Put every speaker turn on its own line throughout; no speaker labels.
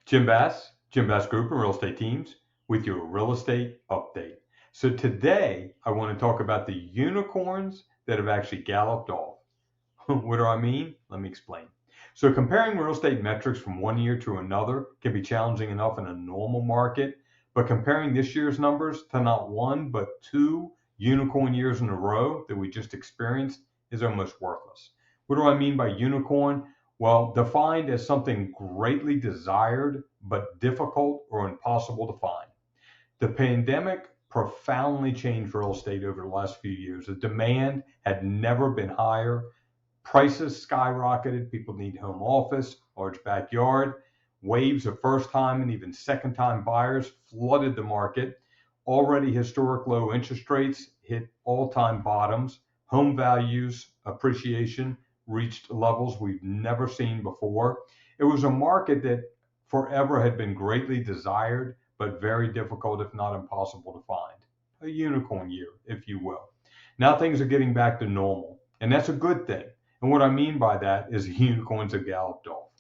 Jim Bass Group and Real Estate Teams with your real estate update. So today I want to talk about the unicorns that have actually galloped off. What do I mean? Let me explain. So comparing real estate metrics from one year to another can be challenging enough in a normal market, but comparing this year's numbers to not one, but two unicorn years in a row that we just experienced is almost worthless. What do I mean by unicorn? Well, defined as something greatly desired, but difficult or impossible to find. The pandemic profoundly changed real estate over the last few years. The demand had never been higher. Prices skyrocketed. People need home office, large backyard. Waves of first time and even second time buyers flooded the market. Already historic low interest rates hit all time bottoms. Home values appreciation reached levels we've never seen before. It was a market that forever had been greatly desired, but very difficult, if not impossible, to find. A unicorn year, if you will. Now things are getting back to normal, and that's a good thing. And what I mean by that is the unicorns have galloped off.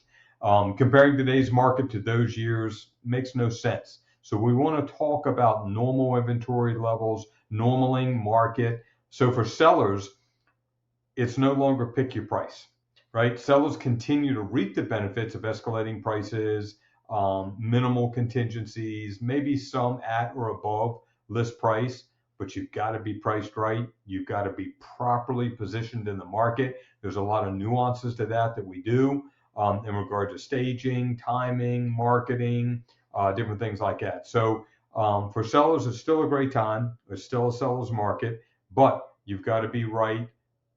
Comparing today's market to those years makes no sense. So we want to talk about normal inventory levels, normaling market. So for sellers, it's no longer pick your price, right? Sellers continue to reap the benefits of escalating prices, minimal contingencies, maybe some at or above list price, but you've got to be priced right. You've got to be properly positioned in the market. There's a lot of nuances to that we do in regard to staging, timing, marketing, different things like that. So for sellers, it's still a great time. It's still a seller's market, but you've got to be right,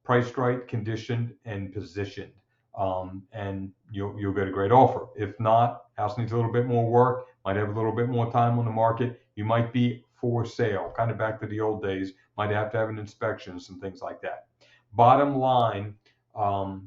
priced right, conditioned, and positioned. And you'll get a great offer. If not, house needs a little bit more work, might have a little bit more time on the market. You might be for sale, kind of back to the old days, might have to have an inspection, some things like that. Bottom line,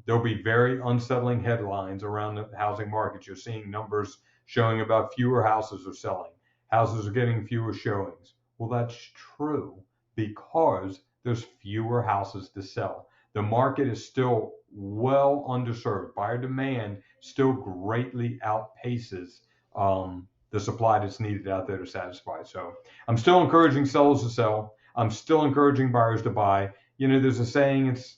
there'll be very unsettling headlines around the housing market. You're seeing numbers showing about fewer houses are selling. Houses are getting fewer showings. Well, that's true because there's fewer houses to sell. The market is still well underserved. Buyer demand still greatly outpaces the supply that's needed out there to satisfy. So I'm still encouraging sellers to sell. I'm still encouraging buyers to buy. You know, there's a saying, it's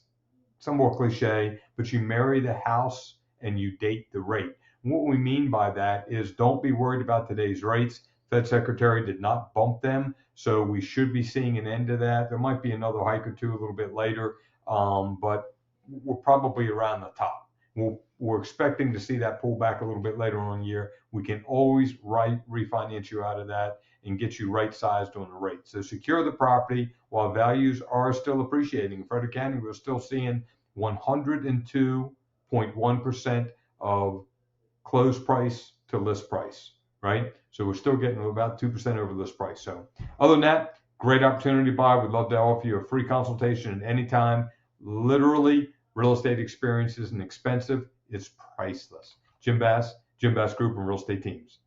somewhat cliche, but you marry the house and you date the rate. And what we mean by that is don't be worried about today's rates. Fed Secretary did not bump them, so we should be seeing an end to that. There might be another hike or two a little bit later, but we're probably around the top. We're expecting to see that pull back a little bit later on in the year. We can always refinance you out of that and get you right sized on the rate. So secure the property while values are still appreciating. In Frederick County, we're still seeing 102.1% of closed price to list price, right? So we're still getting about 2% over list price. So other than that, great opportunity to buy. We'd love to offer you a free consultation at any time. Literally, real estate experience isn't expensive. It's priceless. Jim Bass Group and Real Estate Teams.